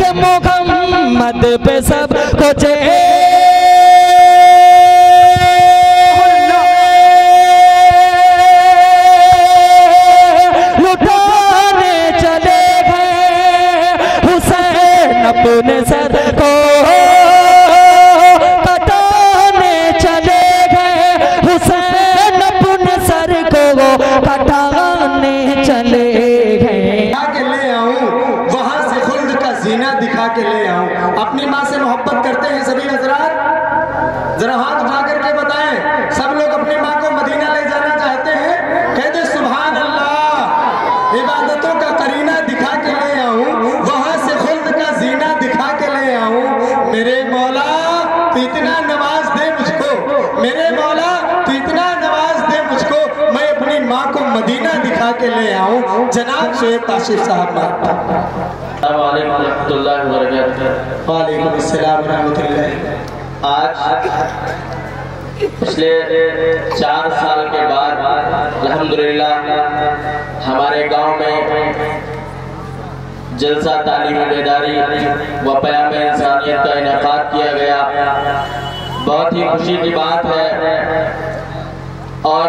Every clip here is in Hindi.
कि मोहम्मद पे सब कुछ लुटाने चले गए हुसैन अपने सर को कटाने चले गए हुसैन अपने सर को कटाने चले गए। के ले आऊं वहां से खुल्द का जीना दिखा के ले आऊं। अपनी माँ से मोहब्बत करते हैं सभी हजरात? जरा हाथ उठा करके बताएं। सब लोग अपनी माँ को मदीना ले जाना चाहते हैं? कहते सुभान अल्लाह। इबादतों का करीना दिखा के ले आऊं, वहां से खुल्द का जीना दिखा के ले आऊं। मेरे मौला तू इतना नवाज दे मुझको, मेरे मौला तू इतना नवाज दे मुझको, मैं अपनी माँ को मदीना दिखा के ले आऊं। जनाब शोएब काशिफ साहब आज पिछले 4 साल के बाद अल्हम्दुलिल्लाह हमारे गांव में जलसा तालीम बेदारी व प्याम इंसानियत का इनेकाद किया गया। बहुत ही खुशी की बात है और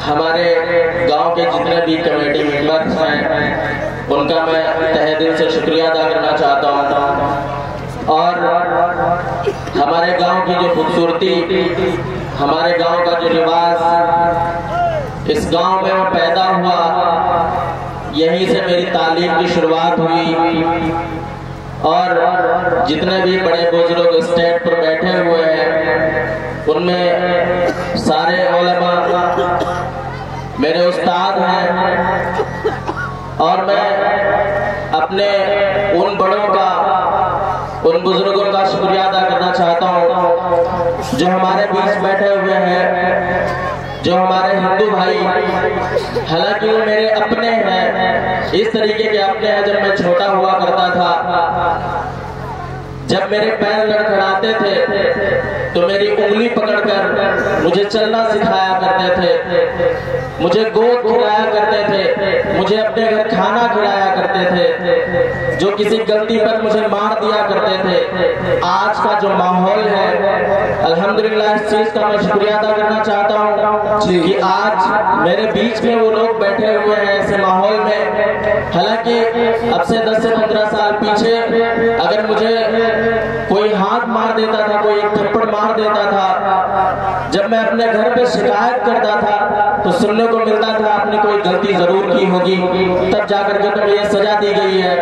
हमारे गांव के जितने भी कमेटी मेंबर्स हैं उनका मैं तहे दिल से शुक्रिया अदा करना चाहता हूं। और हमारे गांव की जो खूबसूरती, हमारे गांव का जो रिवाज, इस गांव में मैं पैदा हुआ, यहीं से मेरी तालीम की शुरुआत हुई। और जितने भी बड़े बुजुर्ग स्टेज पर बैठे हुए हैं उनमें सारे उलमा मेरे उस्ताद हैं। और मैं अपने उन बड़ों का, उन बुजुर्गों का शुक्रिया अदा करना चाहता हूँ जो हमारे बीच बैठे हुए हैं, जो हमारे हिंदू भाई, हालांकि वो मेरे अपने हैं, इस तरीके के अपने हैं। जब मैं छोटा हुआ करता था, जब मेरे पैर लड़खड़ाते थे तो मेरी उंगली पकड़कर मुझे चलना सिखाया करते थे, मुझे गोद खिलाया करते थे, मुझे अपने घर खाना खिलाया करते थे, जो किसी गलती पर मुझे मार दिया करते थे। आज का जो माहौल है अल्हम्दुलिल्लाह, इस चीज का मैं शुक्रिया अदा करना चाहता हूँ कि आज मेरे बीच में वो लोग बैठे हुए हैं ऐसे माहौल में। हालांकि अब से 10 से 15 साल पीछे अगर मुझे कोई हाथ मार देता था, कोई एक थप्पड़ मार देता था, जब मैं अपने घर पे शिकायत करता था तो सुनने को मिलता था आपने कोई गलती जरूर की होगी, तब जाकर के तुम्हें ये सजा दी गई है।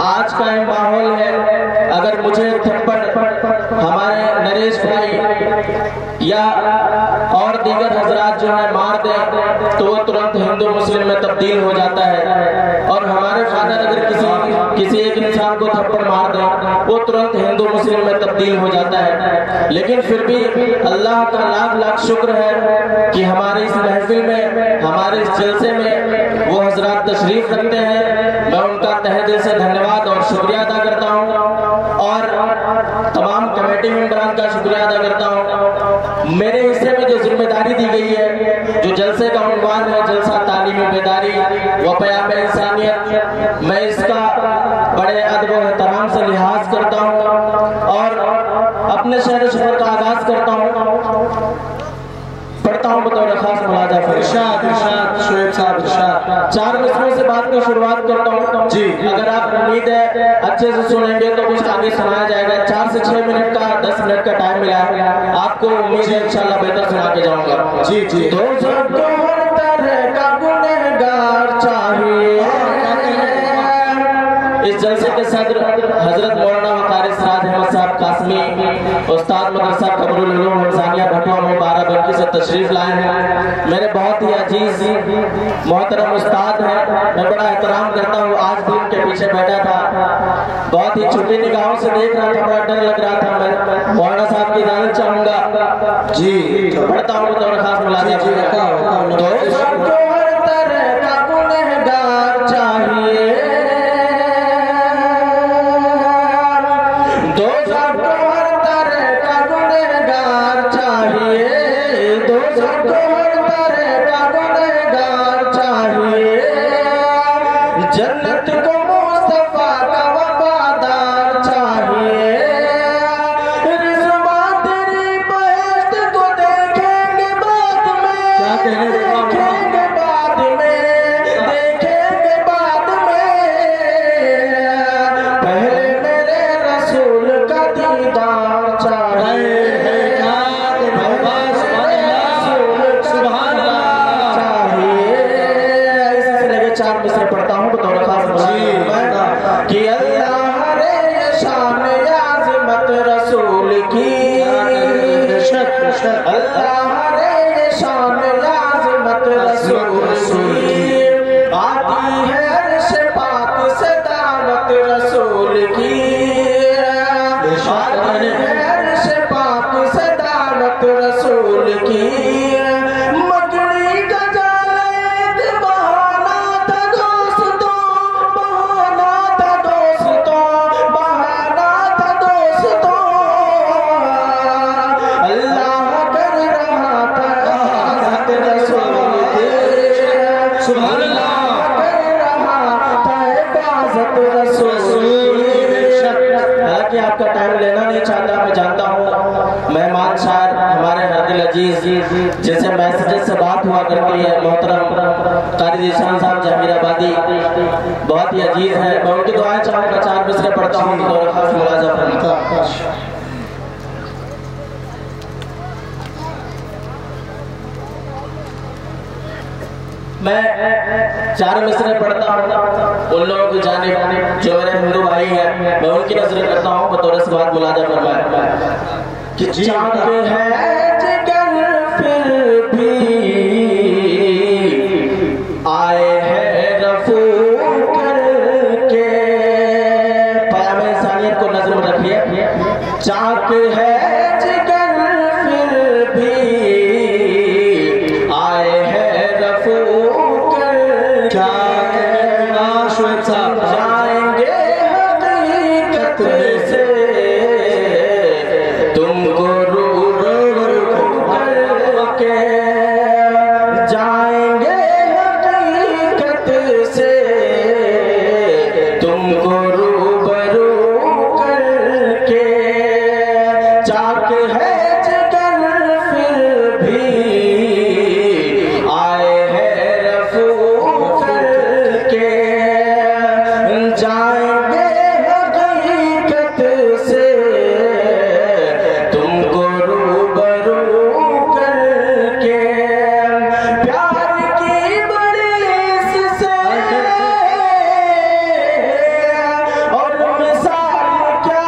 आज का ये माहौल है, अगर मुझे थप्पड़ हमारे नरेश भाई या और दीगर हजरात जो है मार दे तो वो तुरंत हिंदू मुस्लिम में तब्दील हो जाता है। और हमारे फादर अगर किसी एक इंसान को थप्पड़ मार दे वो तुरंत हिंदू मुस्लिम में तब्दील हो जाता है। लेकिन फिर भी अल्लाह का लाख लाख शुक्र है कि हमारे इस महफिल में, हमारे इस जलसे में वो हजरात तशरीफ रखते हैं। मैं उनका तहे दिल से धन्यवाद और शुक्रिया अदा करता हूँ और तमाम कमेटी मेंबरान का शुक्रिया अदा करता हूँ। मेरे हिस्से में जो जिम्मेदारी दी गई है, जो जलसे का उन्वान है जलसा तालीम बेदारी व प्याम इंसानियत, मैं इसका बड़े अदब व एहतराम से लिहाज करता हूँ और अपने शहर सफर का आगाज करता हूँ। पढ़ता हूँ बतौर खास मुलाजा इरशाद शोएब साहब इरशाद 4 मिसरों से बात की शुरुआत करता हूँ जी। अगर आप उम्मीद है अच्छे से सुनेंगे तो कुछ आगे सुनाया जाएगा। 4 से 6 मिनट का 10 मिनट का टाइम मिला है, आपको उम्मीद है इंशाल्लाह बेहतर सुना के जाऊंगा जी जी। तो सबको हर तरह का गुनहगार चाहिए। इस जलसे के सदर हजरत मौलाना वकारी सराज अहमद साहब कासमी, उस्ताद मदरसा कमरुल उलूम हमसानिया भटवा में बाराबंकी से तशरीफ लाए हैं। मेरे बहुत ही अजीज मोहतरम उस्ताद हैं, मैं बड़ा एहतराम करता हूँ। आज भी उनके पीछे बैठा था, बहुत ही छोटी निगाहों से देख रहा था, बड़ा डर लग रहा था। मैं मौलाना साहब की इजाजत चाहूंगा जी। पढ़ता हूँ तो खास मुलाजा चाहिए। जन्नत को मुस्तफा का वफादार की से पाक सदारत रसूल की मगनी का जाले बहाना था दोस्तों, बहाना था दोस्तों, बहाना था दोस्तों। अल्लाह कर रहा था हज़रत रसूल की, सुभान अल्लाह कर रहा था हिफाज़त रसूल की। हालांकि आपका टाइम लेना नहीं चाहता, मैं जानता हूँ। मेहमान शायर हमारे हरदिल अजीज जिनसे मैसेजेस से बात हुआ करती है, मोहतरम कारी ज़ीशान साहब जमीराबादी बहुत ही अजीज है। मैं उनकी दुआएं चाहूँगा, 4 मिसरे पढ़ता हूँ तो खास मुलाज़ा फरमाता। मैं 4 मिसरे पढ़ता हूँ उन लोगों की जानिब जो मेरे हिंदू भाई हैं, मैं उनकी नजर करता हूँ बतौर से बात मुलाज़ा फरमाए कि चाँद है जिगर फिर भी आए हैं रफू करके। पयाम इंसानियत को नजर में रखिए। चाँद है जिगर फिर भी आए हैं रफू जाएंगे हकीकत से तुमको रूबरू करके, जाएंगे हकीकत से तुमको रूबरू करके। चाक है जिगर फिर भी आए हैं रफू करके, जाएंगे हकीकत से तुमको रूबरू करके। प्यार की बड़ी से और मिसाल क्या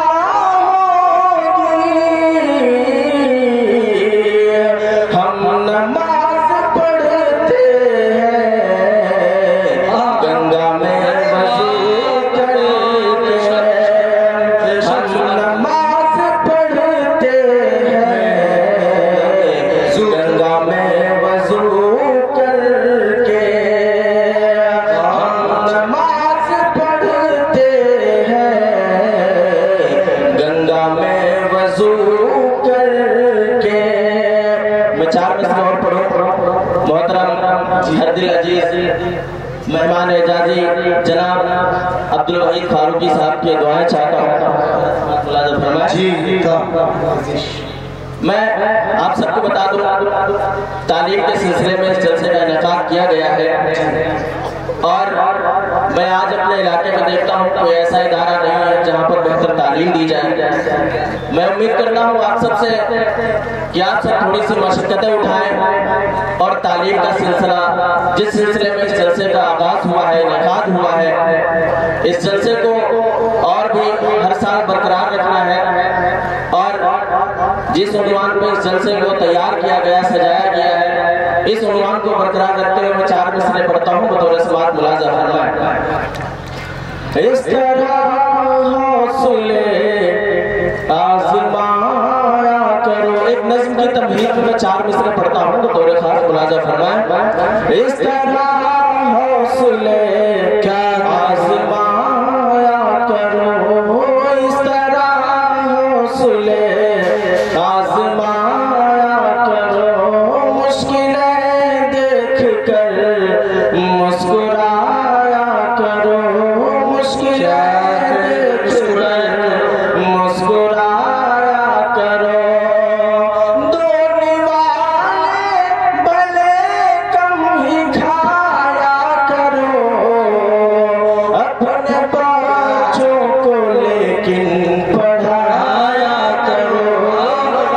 होगी, हम नमाज पढ़ते हैं गंगा में वज़ू करके, हम नमाज पढ़ते हैं गंगा में वज़ू करके, हम नमाज पढ़ते हैं गंगा में वज़ू करके। मैं 4 मिसरे और पढ़ूं। मोहतरम हरदिल अजीज मेहमान एजाजी जनाब अब्दुल वहीद फारूकी साहब की दुआएं चाहता हूँ। मैं आप सबको बता दूं, तालीम के सिलसिले में इस जलसे का इनेकाद किया गया है और मैं आज अपने इलाके में देखता हूँ कोई ऐसा इदारा नहीं है जहाँ पर बेहतर तालीम दी जाए। मैं उम्मीद करता हूँ आप सबसे कि आप सब थोड़ी सी मशक्कतें उठाएं और तालीम का सिलसिला जिस सिलसिले में इस जलसे का आगाज हुआ है, इनेकाद हुआ है, इस जलसे को और भी हर साल बरकरार रखना है। और जिस उन्वान पे इस जलसे को तैयार किया गया, सजाया गया है, इस उन्वान को बरकरार रखते हुए मैं 4 मिसरे पढ़ता हूँ बतौर से बात मुलाज़ा फरमाए। इस तरह हौसले आज़माया करो। एक नज़्म की तमहीद में 4 मिसरे पढ़ता हूँ बतौर खास मुलाज़ा फरमाए। इस तरह हौसले क्या आज़माया करो, इस तरह हौसले आज़माया करो, मुश्किलें देख कर मुस्कुराया करो, मुश्किलें देख कर मुस्कुराया करो। दो निवाले भले कम ही खाया करो, अपने बच्चों को लेकिन पढ़ाया करो,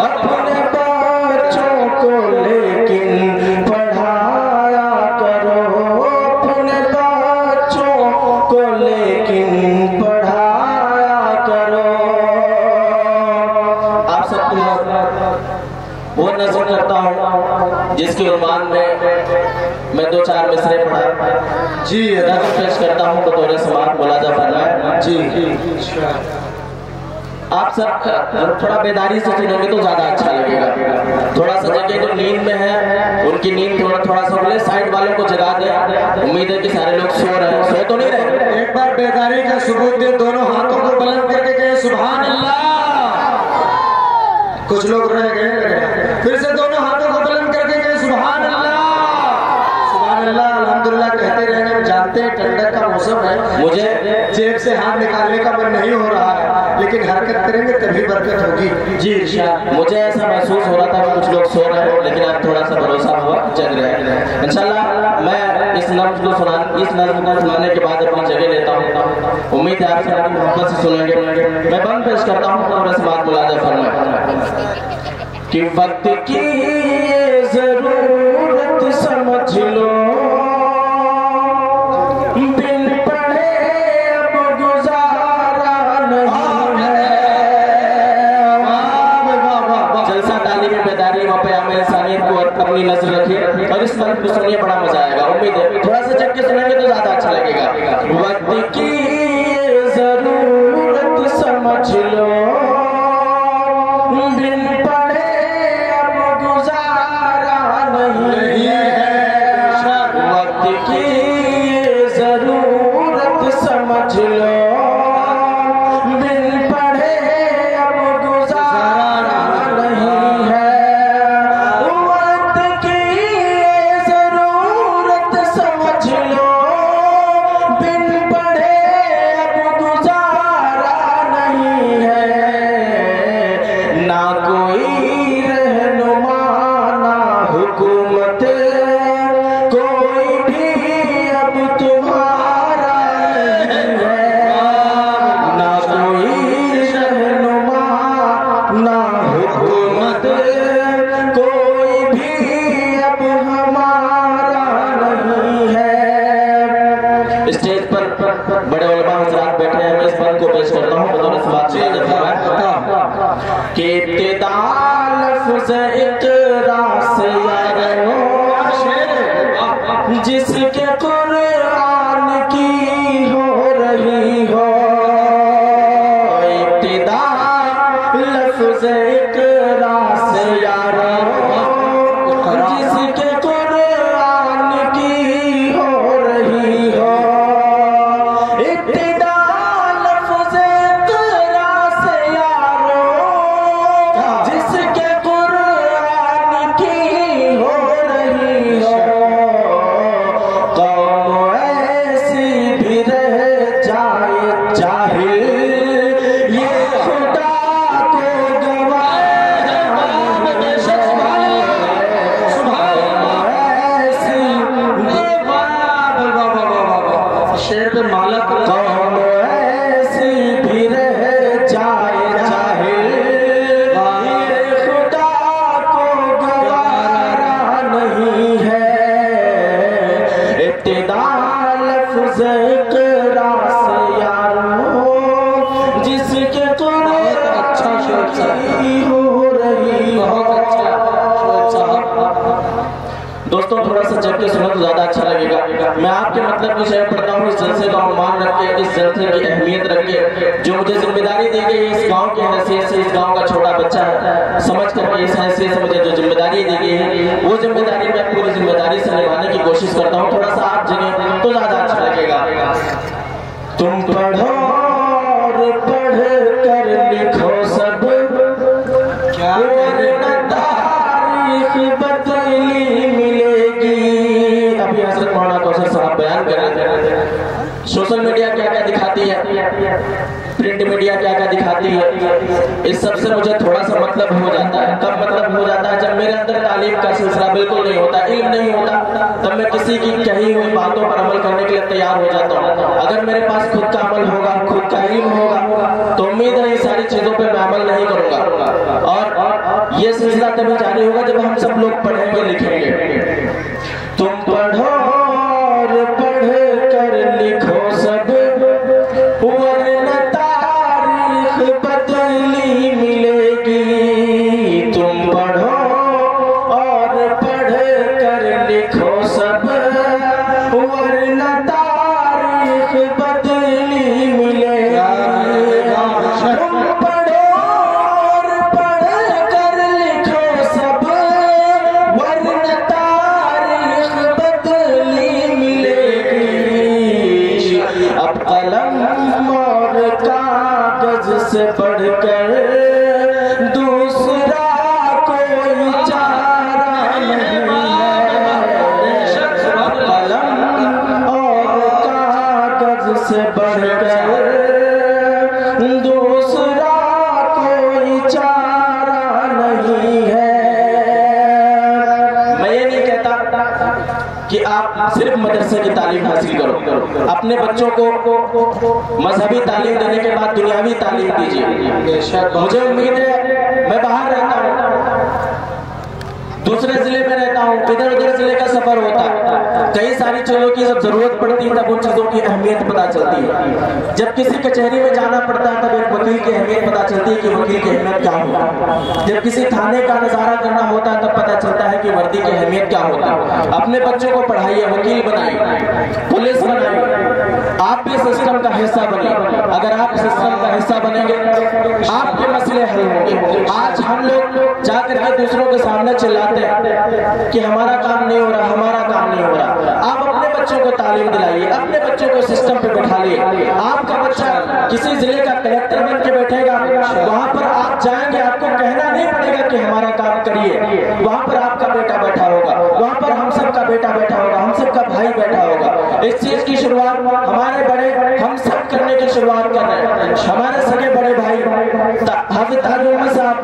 अपने बच्चों को लेकिन पढ़ाया करो, अपने बच्चों को लेकिन पढ़ाया करो। आप सबको वो नजर करता हूँ जिसके उन्वान में मैं 2-4 मिसरे पढ़ा जी नज़्म पेश करता हूँ बतौर समाअत मुलाजा फरमाएं। जी आप सब थोड़ा बेदारी से सुनोगे तो ज्यादा अच्छा लगेगा। थोड़ा सा जगह जो नींद में है उनकी नींद थोड़ा सा बोले, साइड वालों को जगा दे। उम्मीद है कि सारे लोग सो रहे हैं, सो तो नहीं रहे। एक बार बेदारी का सबूत दे, दोनों हाथों को बुलंद करके कहे सुभान अल्लाह। कुछ लोग रह गए, फिर से दोनों हाथों को बुलंद करके कहे सुभान अल्लाह। सुभान अल्लाह अल्हम्दुलिल्लाह कहते रहेंगे। हम जानते हैं ठंडक का मौसम है, मुझे जेब से हाथ निकालने का मन नहीं हो रहा है, लेकिन हरकत करेंगे तभी बरकत होगी। जी इरशाद। मुझे ऐसा महसूस हो रहा था कि कुछ लोग सो रहे हैं, लेकिन अब थोड़ा सा भरोसा हुआ जग रहे हैं। इंशाल्लाह मैं इस नज़्म को सुनाने के बाद अपनी जगह लेता हूँ। उम्मीद है आप सब मोहब्बत से सुनेंगे। मैं बंद पेश करता हूँ और इस बात मुलाजा फरमाएं कि वक्त की जरूरत समझ लो, बिन पढ़े अब गुजारा नहीं है। जलसा तालीम बेदारी व क़याम इंसानियत को अपनी नजर रखिए और इस मंत्र को सुनिए, बड़ा मजा आएगा। उम्मीद है थोड़ा सा जग के सुनेंगे तो ज्यादा अच्छा लगेगा। वक्त की जरूरत समझ लो, बिन पढ़े अब गुजारा नहीं है। वक्त की जरूरत समझ लो, बिन पढ़े अब गुजारा नहीं है। वक्त की जरूरत समझ लो, बिन पढ़े अब गुजारा नहीं है। ना कोई रहनुमा ना हुकूमत, कोई भी अब तुम्हारा नहीं है। ना कोई रहनुमा ना हुकूमत, कोई भी अब हमारा नहीं है। स्टेज पर बड़े उलमा हज़रात बैठे हैं, मैं इस बात को पेश करता हूँ बतौर इस बात कि इब्तिदा लफ्ज़ इक़रा से यारो, जिसके कुरान की हो रही हो। इब्तिदा लफ्ज़ इक़रा से यारो, जिसके कुरान की हो रही हो। इब्तिदा लफ्ज़ इक़रा से यारो, जिसके कुरान की हो रही हो। कौम ऐसी भी रह जाए जाहिल, ये खुदा को गवाह शेर पे माला कौम ऐसी भी रह जाए जाहिल, ये खुदा को गवारा नहीं है। इब्तिदा लफ्ज़ इक़रा से यारो, जिसके कुरान अच्छा शेर की हो रही हो। दोस्तों थोड़ा सा जब के सुनो तो ज्यादा अच्छा लगेगा। मैं आपके मतलब की शेर पढ़ता हूँ, इस जलसे का अनुमान रख के, इस जलसे की अहमियत रख के, जो मुझे जिम्मेदारी दी गई है इस गांव की हैसियत से, इस गांव का छोटा बच्चा है समझ करके, इस हैसियत से मुझे जो जिम्मेदारी दी गई है वो जिम्मेदारी मैं पूरी जिम्मेदारी से निभाने की कोशिश करता हूँ। थोड़ा सा आप जगह तो ज्यादा अच्छा लगेगा। तुम पढ़ो और पढ़ कर लिखो सब, क्या तारीख बदली मिलेगी। अभी हज़रत मौलाना कौसर साहब बयान कर रहे थे सोशल मीडिया क्या क्या दिखाती है, प्रिंट मीडिया क्या क्या दिखाती है। इस सब से मुझे थोड़ा सा मतलब हो जाता है। कब मतलब हो जाता है? जब मेरे अंदर तालीम का सिलसिला बिल्कुल नहीं होता, इल्म नहीं होता, तब मैं किसी की कही हुई बातों पर अमल करने के लिए तैयार हो जाता हूँ। अगर मेरे पास खुद का अमल होगा, खुद का इल्म होगा, तो उम्मीद है इन सारी चीजों पर मैं अमल नहीं करूंगा। और ये सिलसिला तभी जारी होगा जब हम सब लोग पढ़ेंगे लिखेंगे। तुम पढ़ो और पढ़ कर लिखो सब, वरना तारीख बदली मिलेगी। तुम पढ़ो और पढ़ कर लिखो सब, से बढ़कर दूसरा कोई चारा नहीं है। कलम और कागज से बढ़कर दूसरा कोई चारा नहीं है। मैं ये नहीं कहता कि आप सिर्फ मदरसे की तालीम हासिल करो, अपने बच्चों को मजहबी तालीम देने के बाद दुनियावी तालीम दीजिए। मुझे उम्मीद है, मैं बाहर रहता हूँ, दूसरे जिले में रहता हूँ, इधर उधर जिले का सफर होता है, कई सारी चीजों की जब जरूरत पड़ती है तब उन चीजों की अहमियत पता चलती है। जब किसी कचहरी में जाना पड़ता है तब एक वकील की अहमियत पता चलती है कि वकील की अहमियत क्या होता है। जब किसी थाने का नजारा करना होता है तब पता चलता है कि वर्दी की अहमियत क्या होती है। अपने बच्चों को पढ़ाइए, वकील बनाइए, पुलिस बनाइए, आप भी सिस्टम का हिस्सा बनिए। अगर आप सिस्टम का हिस्सा बनेंगे आपके मसले हल होंगे। आज हम लोग जाकर के दूसरों के सामने चिल्लाते हैं कि हमारा काम नहीं हो रहा, हमारा काम नहीं हो रहा। आप अपने बच्चों को तालीम दिलाइए, अपने बच्चों को सिस्टम पे बैठाइए। आपका बच्चा किसी जिले का कलेक्टर बन के बैठेगा, वहां पर आप जाएंगे, आपको कहना नहीं पड़ेगा कि हमारा काम करिए। वहां पर आपका बेटा बैठा होगा, वहां पर हम सबका बेटा बैठा होगा, हम सबका भाई बैठा होगा। इस चीज की शुरुआत हमारे बड़े हम सब करने की शुरुआत कर रहे हैं। हमारे सगे बड़े भाई हाफिज ताजुल साहब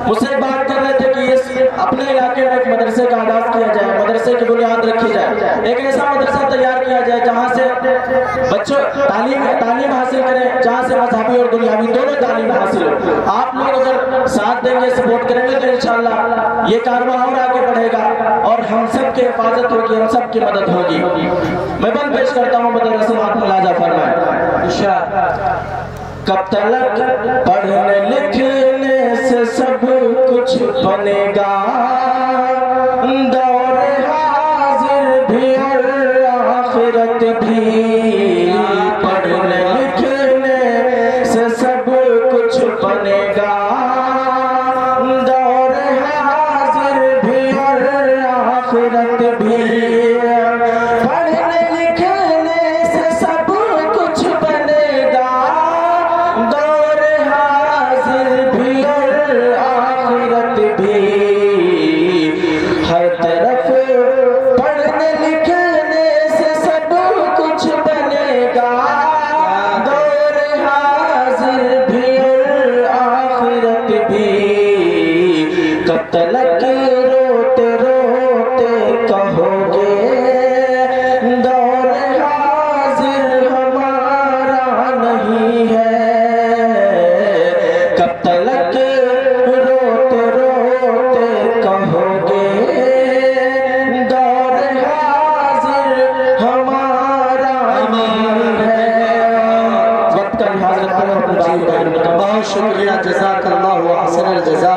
मुझसे बात कर रहे थे कि इस अपने इलाके में एक मदरसे का आगाज किया जाए, मदरसे की बुनियाद रखी जाए, एक ऐसा मदरसा तैयार किया जाए जहां से बच्चों तालीम हासिल करें, जहां से मजहबी और दुनियावी दोनों तालीम हासिल हो। आप लोग अगर साथ देंगे, सपोर्ट करेंगे तो इंशाअल्लाह ये कारवां और आगे बढ़ेगा और हम सब की हिफाजत होगी, हम सब की मदद होगी। मैं बंद पेश करता हूँ मदरसा लाजा फरमाए। कब तक पढ़ने लिखने से सब कुछ बनेगा, दौर हाजिर भी और आखिरत भी। पढ़ने लिखने से सब कुछ बनेगा, दौर हाजिर भी और आखिरत भी। पढ़ने लिखने से सब कुछ बनेगा, दौर हाजिर भी और आखिरत भी। हर तरफ पढ़ने लिखने से सब कुछ बनेगा, दौर हाजिर भी और आखिरत भी। कब तक रोते रोते कहोगे, दौर हाजिर हमारा नहीं है। कब तक रोते रोते कहोगे, दौर हाजिर हमारा नहीं है। वक्त का लिहाज रखते हुए बहुत शुक्रिया, जज़ाकल्लाहु अहसनल जज़ा।